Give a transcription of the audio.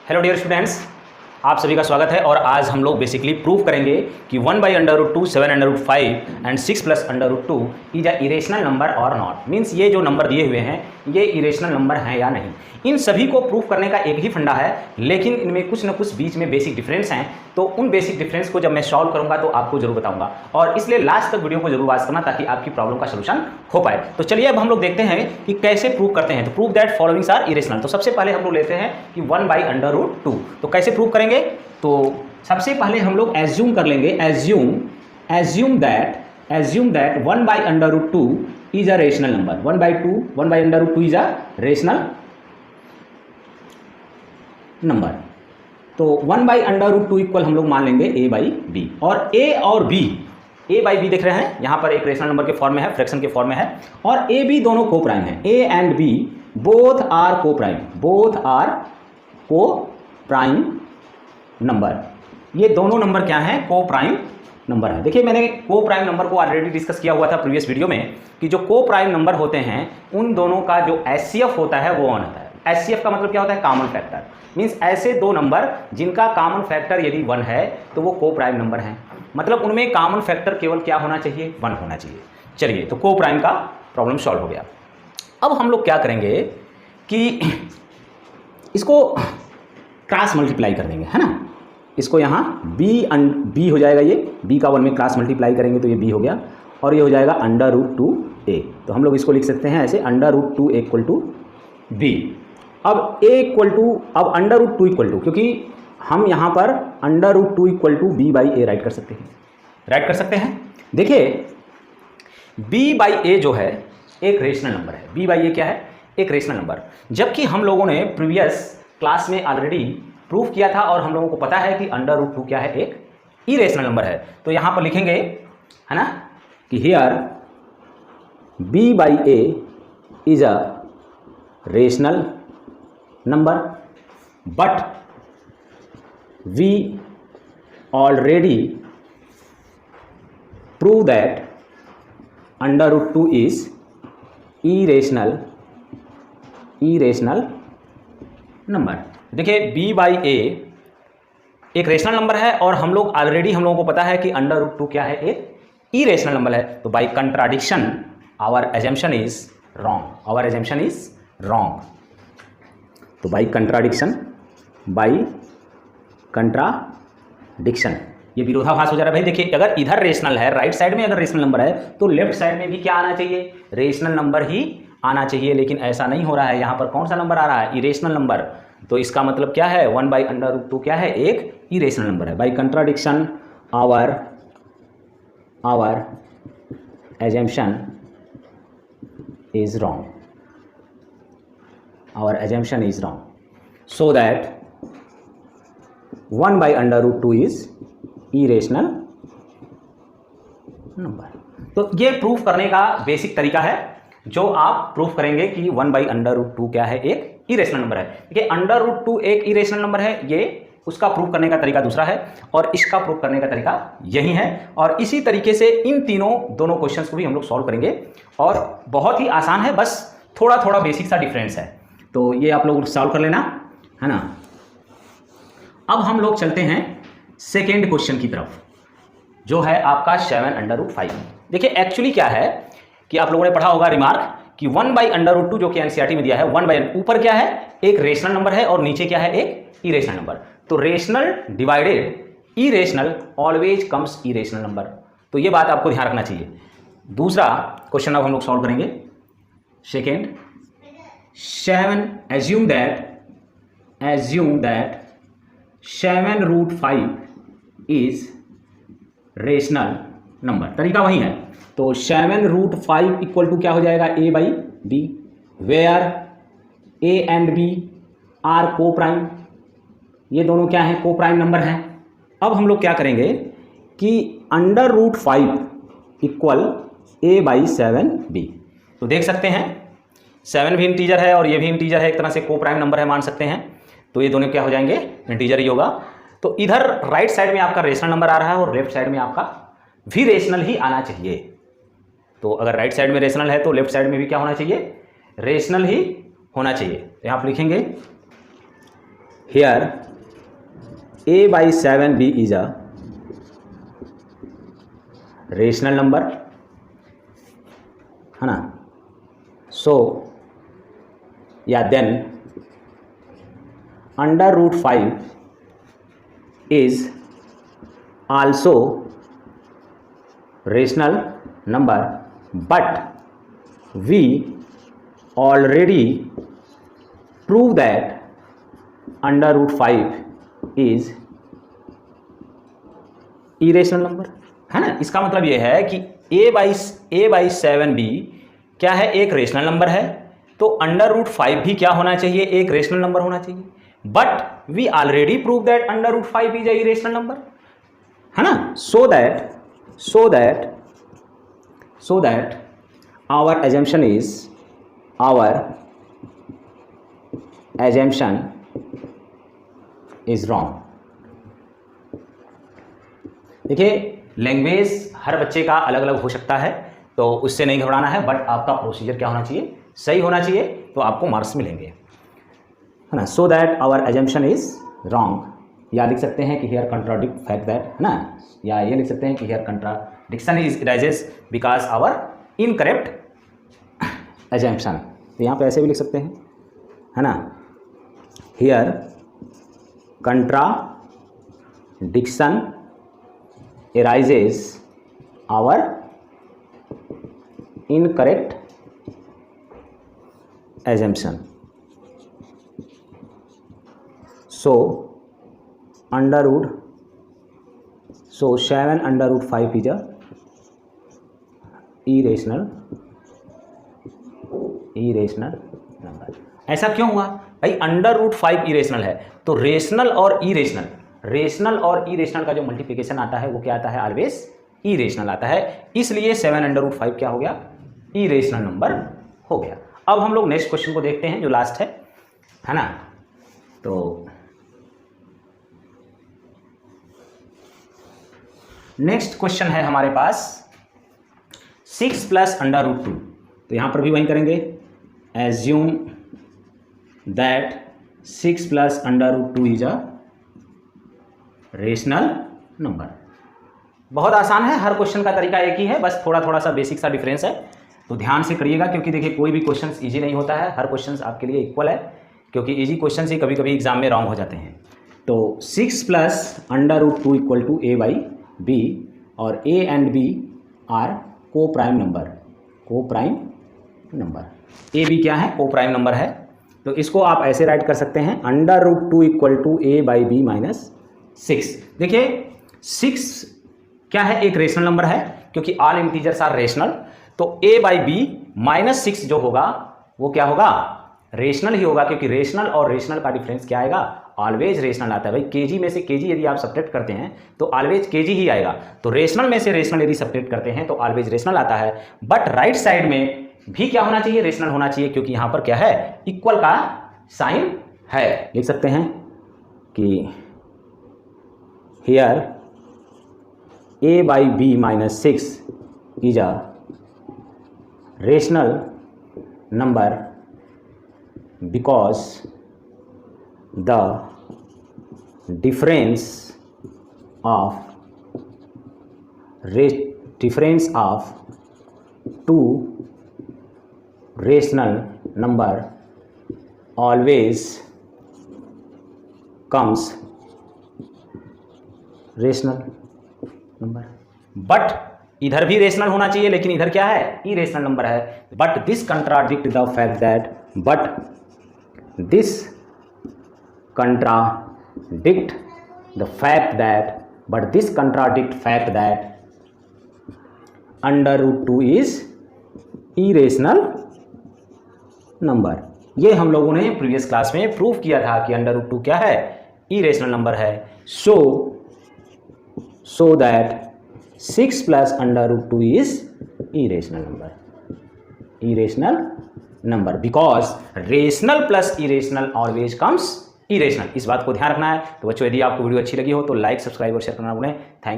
Hello dear students, आप सभी का स्वागत है। और आज हम लोग बेसिकली प्रूव करेंगे कि 1/√2, 7/5 and 6+√2 is a irrational number और नॉट। मीन्स ये जो नंबर दिए हुए हैं ये इरेशनल नंबर हैं या नहीं। इन सभी को प्रूव करने का एक ही फंडा है, लेकिन इनमें कुछ ना कुछ बीच में बेसिक डिफरेंस हैं। तो उन बेसिक डिफरेंस को जब मैं सॉल्व करूंगा तो आपको जरूर बताऊंगा, और इसलिए लास्ट तक वीडियो को जरूर वॉच करना ताकि आपकी प्रॉब्लम का सोल्यूशन हो पाए। तो चलिए अब हम लोग देखते हैं कि कैसे प्रूव करते हैं। तो prove that followings are irrational. तो सबसे पहले हम लोग लेते हैं कि 1/√2। तो कैसे प्रूव करेंगे? तो सबसे पहले हम लोग एज्यूम कर लेंगे, assume that 1/√2 is a rational number. 1/√2 is a rational number. तो 1/√2 इक्वल हम लोग मान लेंगे a/b। और a और b, a/b देख रहे हैं यहाँ पर एक रेशनल नंबर के फॉर्म में है, फ्रैक्शन के फॉर्म में है, और a b दोनों को प्राइम है। a and b both are coprime number. ये दोनों नंबर क्या हैं? को प्राइम नंबर है। देखिए मैंने को प्राइम नंबर को ऑलरेडी डिस्कस किया हुआ था प्रीवियस वीडियो में कि जो को प्राइम नंबर होते हैं उन दोनों का जो एचसीएफ होता है वो 1 होता है। एचसीएफ का मतलब क्या होता है? Common factor. मीन्स ऐसे दो नंबर जिनका कॉमन फैक्टर यदि 1 है तो वो को प्राइम नंबर हैं। मतलब उनमें कॉमन फैक्टर केवल क्या होना चाहिए? 1 होना चाहिए। चलिए, तो को प्राइम का प्रॉब्लम सॉल्व हो गया। अब हम लोग क्या करेंगे कि इसको क्रॉस मल्टीप्लाई कर देंगे, है ना। इसको यहाँ b हो जाएगा, ये b का 1 में क्रॉस मल्टीप्लाई करेंगे तो ये b हो गया, और ये हो जाएगा √2a। तो हम लोग इसको लिख सकते हैं ऐसे, √2a = b। अब √2 इक्वल टू, क्योंकि हम यहाँ पर √2 = b/a राइट कर सकते हैं। देखिए b/a जो है एक रेशनल नंबर है। b/a क्या है? एक रेशनल नंबर। जबकि हम लोगों ने प्रीवियस क्लास में ऑलरेडी प्रूफ किया था और हम लोगों को पता है कि √2 क्या है? एक इरेशनल नंबर है। तो यहाँ पर लिखेंगे, है ना, कि here b/a is a rational number, but we already prove that √2 is irrational number. देखिए b/a एक रेशनल नंबर है और हम लोगों को पता है कि √2 क्या है? एक इरेशनल नंबर है। तो by contradiction our assumption is wrong. तो बाय कंट्राडिक्शन ये विरोधाभास हो जा रहा है भाई। देखिए अगर इधर रेशनल है, राइट साइड में अगर रेशनल नंबर है तो लेफ्ट साइड में भी क्या आना चाहिए? रेशनल नंबर ही आना चाहिए। लेकिन ऐसा नहीं हो रहा है। यहाँ पर कौन सा नंबर आ रहा है? Irrational number. तो इसका मतलब क्या है? 1/√2 क्या है? एक इरेशनल नंबर है। By contradiction our assumption is wrong. So that 1/√2 is irrational number. तो ये प्रूफ करने का बेसिक तरीका है जो आप प्रूफ करेंगे कि 1/√2 क्या है? एक इरेशनल नंबर है। देखिए √2 एक इरेशनल नंबर है, ये उसका प्रूफ करने का तरीका दूसरा है और इसका प्रूफ करने का तरीका यही है। और इसी तरीके से इन दोनों क्वेश्चंस को भी हम लोग सॉल्व करेंगे और बहुत ही आसान है, बस थोड़ा थोड़ा बेसिक सा डिफरेंस है। तो ये आप लोग सॉल्व कर लेना, है ना। अब हम लोग चलते हैं सेकेंड क्वेश्चन की तरफ, जो है आपका 7/5। देखिए एक्चुअली क्या है कि आप लोगों ने पढ़ा होगा रिमार्क कि 1/√2 जो कि एनसीईआरटी में दिया है, 1/, ऊपर क्या है? एक रेशनल नंबर है और नीचे क्या है? एक इरेशनल नंबर। तो rational divided irrational always comes irrational number. तो ये बात आपको ध्यान रखना चाहिए। दूसरा क्वेश्चन अब हम लोग सॉल्व करेंगे। Second, assume that 7√5 is rational number. तरीका वही है। तो 7√5 इक्वल टू क्या हो जाएगा? a/b, where a and b are coprime. ये दोनों क्या हैं? को प्राइम नंबर हैं। अब हम लोग क्या करेंगे कि √5 इक्वल a/7b। तो देख सकते हैं 7 भी इंटीजर है और ये भी इंटीजर है, एक तरह से को प्राइम नंबर है मान सकते हैं। तो ये दोनों क्या हो जाएंगे? इंटीजर ही होगा। तो इधर राइट साइड में आपका रेशनल नंबर आ रहा है और लेफ्ट साइड में आपका भी रेशनल ही आना चाहिए। तो अगर राइट साइड में रेशनल है तो लेफ्ट साइड में भी क्या होना चाहिए? रेशनल ही होना चाहिए। यहाँ आप लिखेंगे here a by 7b is a rational number, है ना. So yeah, then under root 5 is also rational number, but we already prove that under root 5 is irrational number, है ना. इसका मतलब ये है कि a by 7b क्या है, एक रेशनल नंबर है, तो अंडर रूट 5 भी क्या होना चाहिए, एक रेशनल नंबर होना चाहिए. But we already prove that under root 5 is a irrational number, है ना. So that our assumption is wrong. देखिए, लैंग्वेज हर बच्चे का अलग अलग हो सकता है, तो उससे नहीं घबराना है, बट आपका प्रोसीजर क्या होना चाहिए, सही होना चाहिए, तो आपको मार्क्स मिलेंगे, है ना. So that our assumption is wrong, या लिख सकते हैं कि हियर कंट्राडिक्ट फैक्ट दैट, है ना, या ये लिख सकते हैं कि here contradiction is rises because our incorrect assumption. तो यहाँ पे ऐसे भी लिख सकते हैं, है ना. Here contradiction arises our incorrect assumption. So 7 under root 5 is a irrational number. ऐसा क्यों हुआ भाई, अंडर रूट 5 इरेशनल है, तो रेशनल और इरेशनल का जो मल्टीप्लिकेशन आता है वो क्या आता है, ऑलवेज इरेशनल आता है. इसलिए 7 अंडर रूट 5 क्या हो गया, इरेशनल नंबर हो गया. अब हम लोग नेक्स्ट क्वेश्चन को देखते हैं जो लास्ट है ना. तो नेक्स्ट क्वेश्चन है हमारे पास 6 प्लस अंडर रूट 2. तो यहां पर भी वही करेंगे, assume that 6 plus under root 2 is a rational number. बहुत आसान है, हर क्वेश्चन का तरीका एक ही है, बस थोड़ा सा बेसिक सा डिफरेंस है, तो ध्यान से करिएगा, क्योंकि देखिए कोई भी क्वेश्चन इजी नहीं होता है, हर क्वेश्चन आपके लिए इक्वल है, क्योंकि इजी क्वेश्चन ही कभी कभी एग्जाम में रॉन्ग हो जाते हैं. तो 6 plus under root 2 equal to a by B, और a and b are coprime number. a b क्या है, को प्राइम नंबर है, तो इसको आप ऐसे राइट कर सकते हैं, under root 2 equal to a by B minus 6. देखिए 6 क्या है, एक रेशनल नंबर है, क्योंकि ऑल इंटीजर्स आर रेशनल, तो a बाई बी माइनस 6 जो होगा वो क्या होगा, रेशनल ही होगा, क्योंकि रेशनल और रेशनल का डिफरेंस क्या आएगा, ऑलवेज रेशनल आता है. भाई केजी में से केजी यदि आप सब्ट्रैक्ट करते हैं तो ऑलवेज केजी ही आएगा, तो रेशनल में से रेशनल यदि सब्ट्रैक्ट करते हैं तो ऑलवेज रेशनल आता है. बट राइट साइड में भी क्या होना चाहिए, रेशनल होना चाहिए, क्योंकि यहां पर क्या है, इक्वल का साइन है. लिख सकते हैं कि here a by B minus 6 is a rational number because the difference of two rational number always comes rational number. But इधर भी रेशनल होना चाहिए, लेकिन इधर क्या है, इरेशनल नंबर है. But this contradict the fact that under root 2 is irrational number. ये हम लोगों ने प्रीवियस क्लास में प्रूव किया था कि अंडर रूट 2 क्या है, इरेशनल नंबर है. So that 6 plus under root 2 is irrational number because rational plus irrational always comes irrational. इस बात को ध्यान रखना है. तो बच्चों, यदि आपको वीडियो अच्छी लगी हो तो लाइक, सब्सक्राइब और शेयर करना भूलें. थैंक